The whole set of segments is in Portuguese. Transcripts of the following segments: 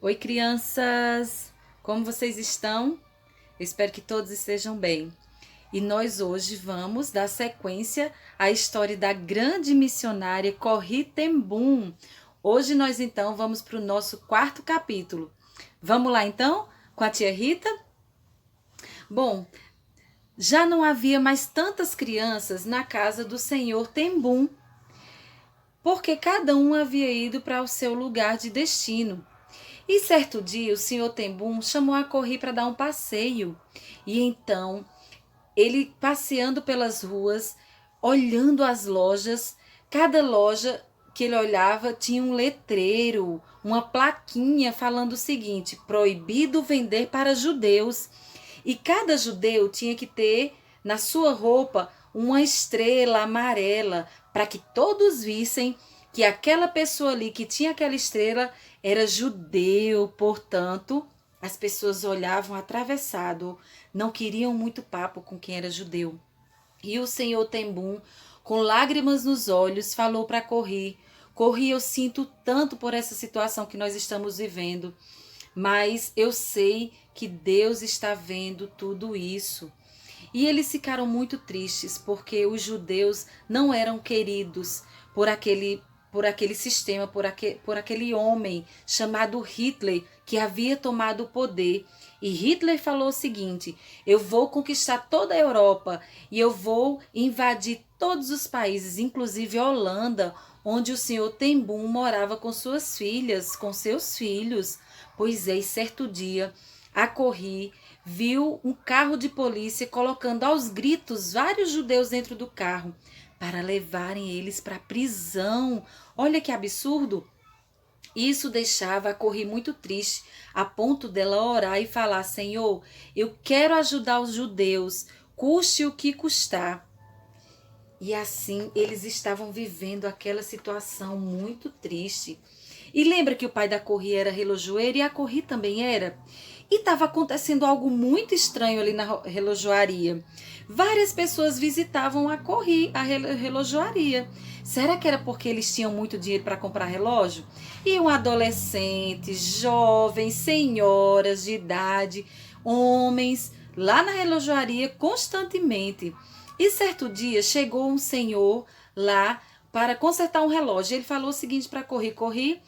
Oi, crianças! Como vocês estão? Eu espero que todos estejam bem. E nós hoje vamos dar sequência à história da grande missionária Corrie ten Boom. Hoje nós então vamos para o nosso quarto capítulo. Vamos lá então com a tia Rita? Bom, já não havia mais tantas crianças na casa do senhor ten Boom, porque cada um havia ido para o seu lugar de destino. E certo dia o senhor ten Boom chamou a Corrie para dar um passeio. E então, ele passeando pelas ruas, olhando as lojas, cada loja que ele olhava tinha um letreiro, uma plaquinha falando o seguinte: proibido vender para judeus. E cada judeu tinha que ter na sua roupa uma estrela amarela, para que todos vissem que aquela pessoa ali que tinha aquela estrela era judeu. Portanto, as pessoas olhavam atravessado, não queriam muito papo com quem era judeu. E o senhor ten Boom, com lágrimas nos olhos, falou para Corrie: Corrie, eu sinto tanto por essa situação que nós estamos vivendo, mas eu sei que Deus está vendo tudo isso. E eles ficaram muito tristes porque os judeus não eram queridos por aquele sistema, por aquele homem chamado Hitler, que havia tomado o poder. E Hitler falou o seguinte: eu vou conquistar toda a Europa e eu vou invadir todos os países, inclusive a Holanda, onde o senhor ten Boom morava com suas filhas, com seus filhos. Pois é, e certo dia, a Corrie viu um carro de polícia colocando aos gritos vários judeus dentro do carro para levarem eles para a prisão. Olha que absurdo! Isso deixava a Corrie muito triste, a ponto dela orar e falar: Senhor, eu quero ajudar os judeus, custe o que custar. E assim eles estavam vivendo aquela situação muito triste. E lembra que o pai da Corrie era relojoeiro e a Corrie também era? E estava acontecendo algo muito estranho ali na relojoaria. Várias pessoas visitavam a Corrie, a relojoaria. Será que era porque eles tinham muito dinheiro para comprar relógio? Iam adolescentes, jovens, senhoras de idade, homens, lá na relojoaria constantemente. E certo dia chegou um senhor lá para consertar um relógio. Ele falou o seguinte para Corrie: Corrie,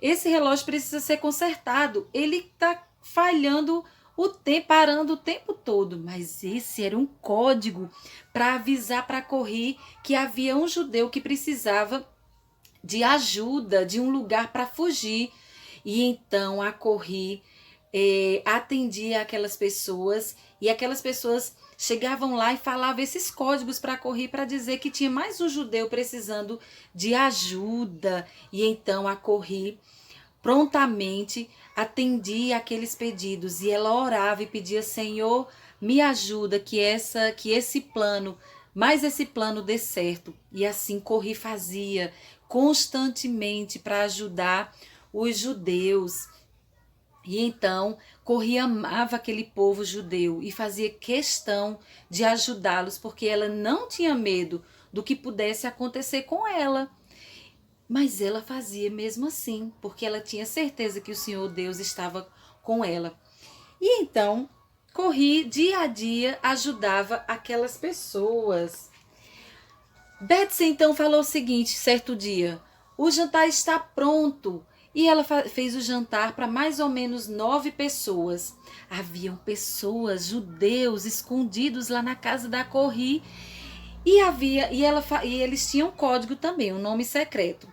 esse relógio precisa ser consertado. Ele está falhando o tempo, parando o tempo todo. Mas esse era um código para avisar para Corrie que havia um judeu que precisava de ajuda, de um lugar para fugir. E então a Corrie atendia aquelas pessoas, e aquelas pessoas chegavam lá e falavam esses códigos para Corrie para dizer que tinha mais um judeu precisando de ajuda. E então a Corrie prontamente atendia aqueles pedidos e ela orava e pedia: Senhor, me ajuda que esse plano, mais esse plano dê certo. E assim Corrie fazia constantemente para ajudar os judeus. E então Corrie amava aquele povo judeu e fazia questão de ajudá-los, porque ela não tinha medo do que pudesse acontecer com ela. Mas ela fazia mesmo assim, porque ela tinha certeza que o Senhor Deus estava com ela. E então Corrie dia a dia ajudava aquelas pessoas. Betsy então falou o seguinte certo dia: o jantar está pronto. E ela fez o jantar para mais ou menos 9 pessoas. Haviam pessoas, judeus, escondidos lá na casa da Corrie. E eles tinham um código também, um nome secreto.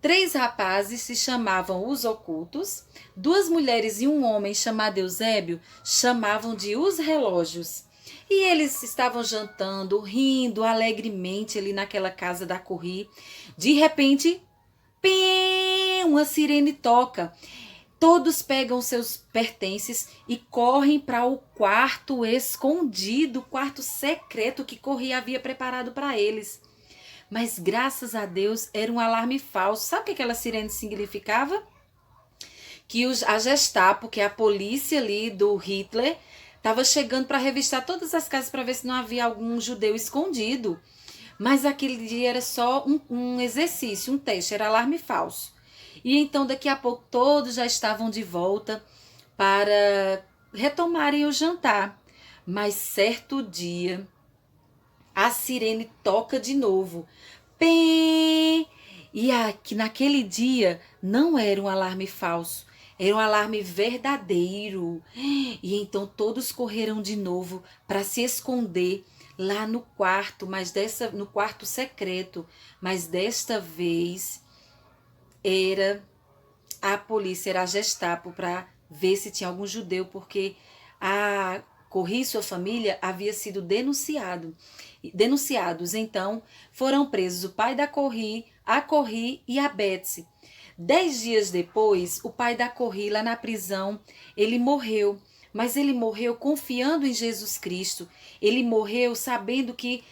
3 rapazes se chamavam os ocultos, 2 mulheres e um homem chamado Eusébio chamavam de os relógios. E eles estavam jantando, rindo alegremente ali naquela casa da Corrie. De repente, pim, uma sirene toca. Todos pegam seus pertences e correm para o quarto escondido, o quarto secreto que Corrie havia preparado para eles. Mas graças a Deus era um alarme falso. Sabe o que aquela sirene significava? Que a Gestapo, que é a polícia ali do Hitler, estava chegando para revistar todas as casas para ver se não havia algum judeu escondido. Mas aquele dia era só um exercício, um teste, era alarme falso. E então daqui a pouco todos já estavam de volta para retomarem o jantar. Mas certo dia, a sirene toca de novo. Pim! E aqui, naquele dia não era um alarme falso, era um alarme verdadeiro. E então todos correram de novo para se esconder lá no quarto, no quarto secreto, mas desta vez era a polícia, era a Gestapo, para ver se tinha algum judeu, porque a Corri e sua família havia sido denunciados. Então foram presos o pai da Corri, a Corri e a Betsy. 10 dias depois, o pai da Corri, lá na prisão, ele morreu. Mas ele morreu confiando em Jesus Cristo. Ele morreu sabendo que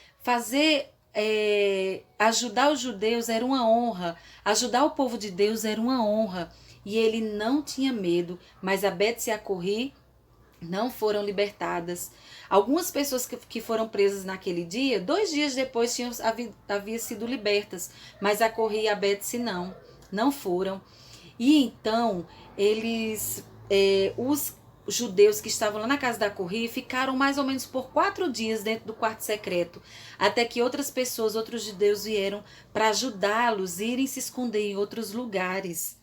ajudar os judeus era uma honra. Ajudar o povo de Deus era uma honra. E ele não tinha medo. Mas a Betsy e a Corri não foram libertadas. Algumas pessoas que foram presas naquele dia, 2 dias depois havia sido libertas, mas a Corri e a Betsy não foram. E então os judeus que estavam lá na casa da Corri ficaram mais ou menos por 4 dias dentro do quarto secreto, até que outras pessoas, outros judeus vieram para ajudá-los a irem se esconder em outros lugares.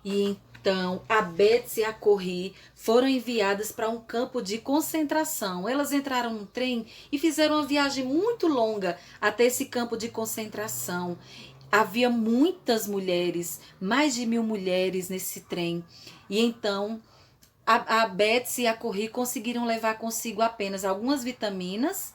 E então, a Betsy e a Corri foram enviadas para um campo de concentração. Elas entraram no trem e fizeram uma viagem muito longa até esse campo de concentração. Havia muitas mulheres, mais de 1.000 mulheres nesse trem. E então, a Betsy e a Corri conseguiram levar consigo apenas algumas vitaminas,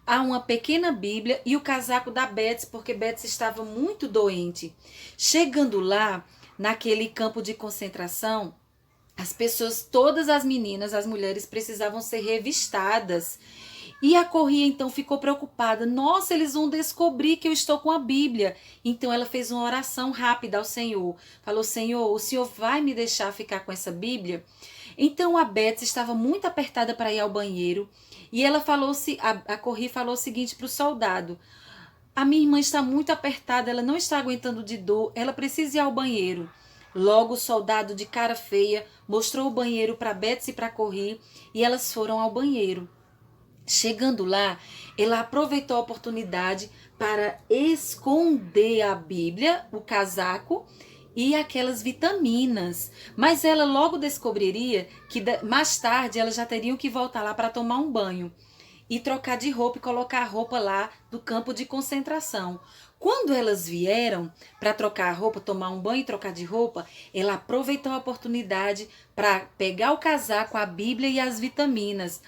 uma pequena Bíblia e o casaco da Betsy, porque Betsy estava muito doente. Chegando lá, naquele campo de concentração, as pessoas, todas as meninas, as mulheres precisavam ser revistadas. E a Corri então ficou preocupada. Nossa, eles vão descobrir que eu estou com a Bíblia. Então ela fez uma oração rápida ao Senhor. Falou: Senhor, o Senhor vai me deixar ficar com essa Bíblia? Então a Betsy estava muito apertada para ir ao banheiro. E ela a Corri falou o seguinte para o soldado: a minha irmã está muito apertada, ela não está aguentando de dor, ela precisa ir ao banheiro. Logo o soldado, de cara feia, mostrou o banheiro para Betsy e para Corri e elas foram ao banheiro. Chegando lá, ela aproveitou a oportunidade para esconder a Bíblia, o casaco e aquelas vitaminas. Mas ela logo descobriria que mais tarde elas já teriam que voltar lá para tomar um banho e trocar de roupa e colocar a roupa lá do campo de concentração. Quando elas vieram para trocar a roupa, tomar um banho e trocar de roupa, ela aproveitou a oportunidade para pegar o casaco, a Bíblia e as vitaminas.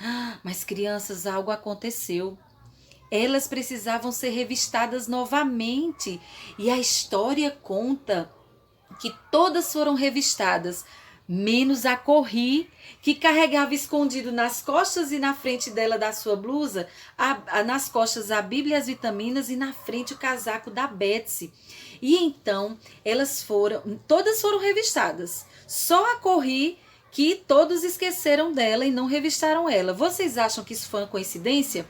Mas crianças, algo aconteceu. Elas precisavam ser revistadas novamente. E a história conta que todas foram revistadas, menos a Corri, que carregava escondido nas costas e na frente dela da sua blusa, nas costas a Bíblia e as vitaminas e na frente o casaco da Betsy. E então todas foram revistadas. Só a Corri que todos esqueceram dela e não revistaram ela. Vocês acham que isso foi uma coincidência?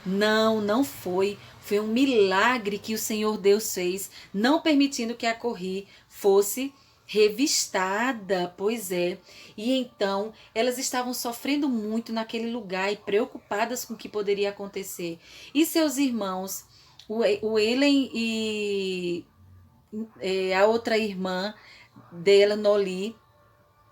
Não, não foi. Foi um milagre que o Senhor Deus fez, não permitindo que a Corri fosse revistada, pois é. E então elas estavam sofrendo muito naquele lugar e preocupadas com o que poderia acontecer. E seus irmãos, o Ellen e a outra irmã dela, Noli,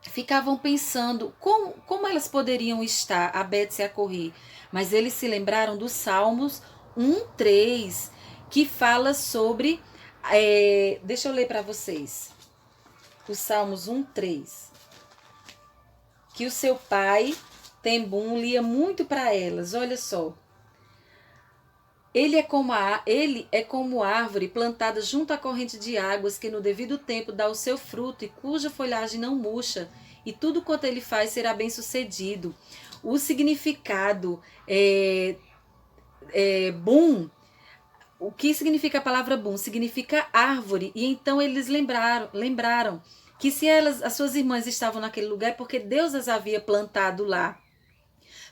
ficavam pensando como elas poderiam estar, a Betsy e a Corri. Mas eles se lembraram dos Salmos 1:3, que fala sobre... deixa eu ler para vocês. Os Salmos 1:3. Que o seu pai, Tembum, lia muito para elas. Olha só. Ele é como árvore plantada junto à corrente de águas, que no devido tempo dá o seu fruto e cuja folhagem não murcha, e tudo quanto ele faz será bem sucedido. O significado bum. O que significa a palavra bum? Significa árvore. E então eles lembraram que se as suas irmãs estavam naquele lugar é porque Deus as havia plantado lá,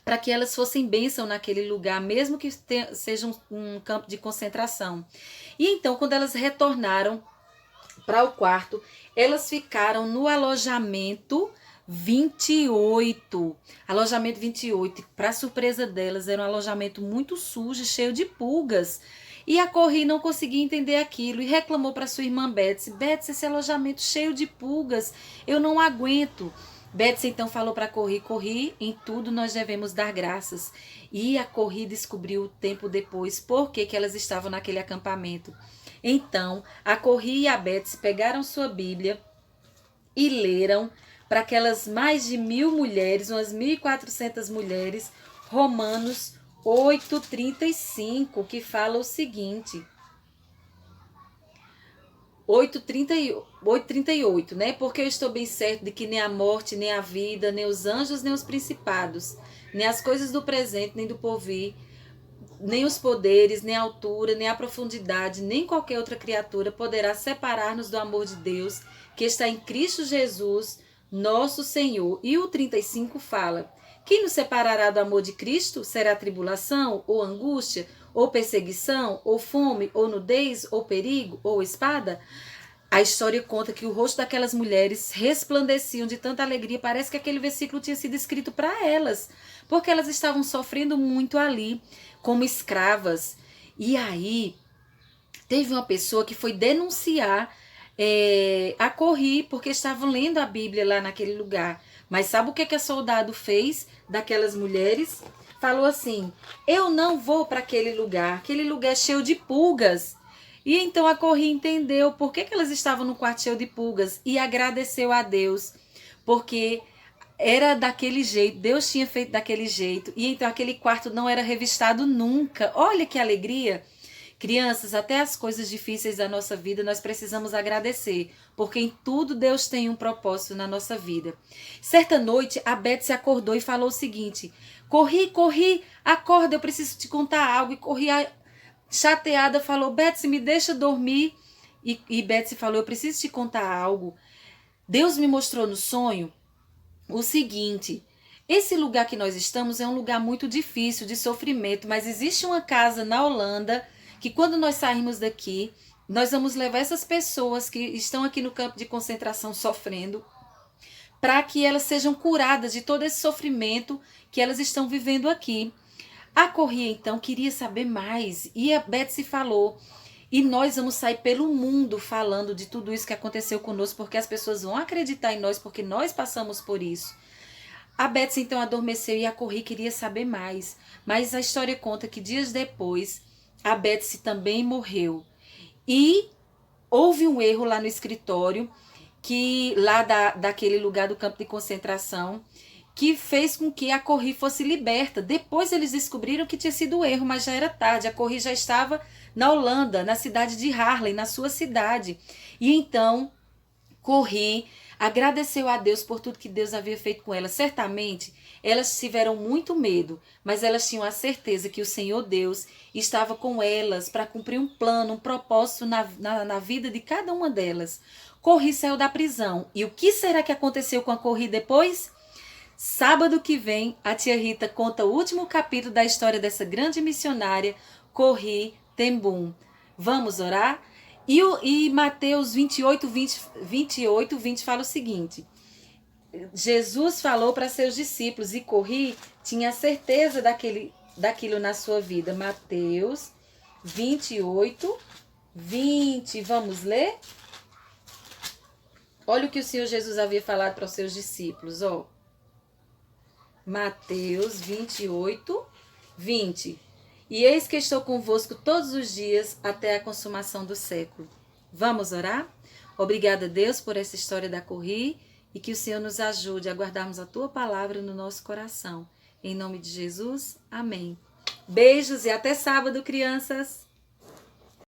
para que elas fossem bênção naquele lugar, mesmo que seja um campo de concentração. E então, quando elas retornaram para o quarto, elas ficaram no alojamento 28. Alojamento 28, para surpresa delas, era um alojamento muito sujo, cheio de pulgas. E a Corrie não conseguia entender aquilo e reclamou para sua irmã Betsy: Betsy, esse alojamento cheio de pulgas, eu não aguento. Betsy então falou para Corrie: Corrie, em tudo nós devemos dar graças. E a Corrie descobriu tempo depois por que elas estavam naquele acampamento. Então, a Corrie e a Betsy pegaram sua Bíblia e leram para aquelas mais de 1.000 mulheres, umas 1.400 mulheres, Romanos 8,35, que fala o seguinte... 8,38, né? Porque eu estou bem certo de que nem a morte, nem a vida, nem os anjos, nem os principados, nem as coisas do presente, nem do porvir, nem os poderes, nem a altura, nem a profundidade, nem qualquer outra criatura poderá separar-nos do amor de Deus que está em Cristo Jesus, nosso Senhor. E o 35 fala: quem nos separará do amor de Cristo? Será tribulação, ou angústia, ou perseguição, ou fome, ou nudez, ou perigo, ou espada? A história conta que o rosto daquelas mulheres resplandeciam de tanta alegria. Parece que aquele versículo tinha sido escrito para elas, porque elas estavam sofrendo muito ali, como escravas. E aí, teve uma pessoa que foi denunciar a Corrie, porque estavam lendo a Bíblia lá naquele lugar. Mas sabe o que a soldado fez daquelas mulheres? Falou assim: eu não vou para aquele lugar é cheio de pulgas. E então a Corrie entendeu por que elas estavam no quarto cheio de pulgas e agradeceu a Deus, porque era daquele jeito, Deus tinha feito daquele jeito, e então aquele quarto não era revistado nunca. Olha que alegria! Crianças, até as coisas difíceis da nossa vida nós precisamos agradecer, porque em tudo Deus tem um propósito na nossa vida. Certa noite, a Betsy acordou e falou o seguinte: Corrie, acorda, eu preciso te contar algo. E Corrie, chateada, falou: Betsy, me deixa dormir. E Betsy falou: eu preciso te contar algo. Deus me mostrou no sonho o seguinte: esse lugar que nós estamos é um lugar muito difícil, de sofrimento, mas existe uma casa na Holanda que quando nós sairmos daqui, nós vamos levar essas pessoas que estão aqui no campo de concentração sofrendo, para que elas sejam curadas de todo esse sofrimento que elas estão vivendo aqui. A Corrie, então, queria saber mais, e a Betsy falou: e nós vamos sair pelo mundo falando de tudo isso que aconteceu conosco, porque as pessoas vão acreditar em nós, porque nós passamos por isso. A Betsy, então, adormeceu e a Corrie queria saber mais, mas a história conta que dias depois, a Betsy também morreu. E houve um erro lá no escritório, que lá daquele lugar do campo de concentração, que fez com que a Corrie fosse liberta. Depois eles descobriram que tinha sido um erro, mas já era tarde. A Corrie já estava na Holanda, na cidade de Haarlem, na sua cidade. E então, Corrie agradeceu a Deus por tudo que Deus havia feito com ela. Certamente, elas tiveram muito medo, mas elas tinham a certeza que o Senhor Deus estava com elas para cumprir um plano, um propósito na vida de cada uma delas. Corrie saiu da prisão. E o que será que aconteceu com a Corrie depois? Sábado que vem, a tia Rita conta o último capítulo da história dessa grande missionária, Corrie ten Boom. Vamos orar? E Mateus 28, 20 fala o seguinte: Jesus falou para seus discípulos e Corrie tinha certeza daquilo na sua vida. Mateus 28, 20. Vamos ler? Olha o que o Senhor Jesus havia falado para os seus discípulos, ó. Mateus 28, 20. E eis que estou convosco todos os dias até a consumação do século. Vamos orar? Obrigada, Deus, por essa história da Corrie e que o Senhor nos ajude a guardarmos a Tua palavra no nosso coração. Em nome de Jesus, amém. Beijos e até sábado, crianças!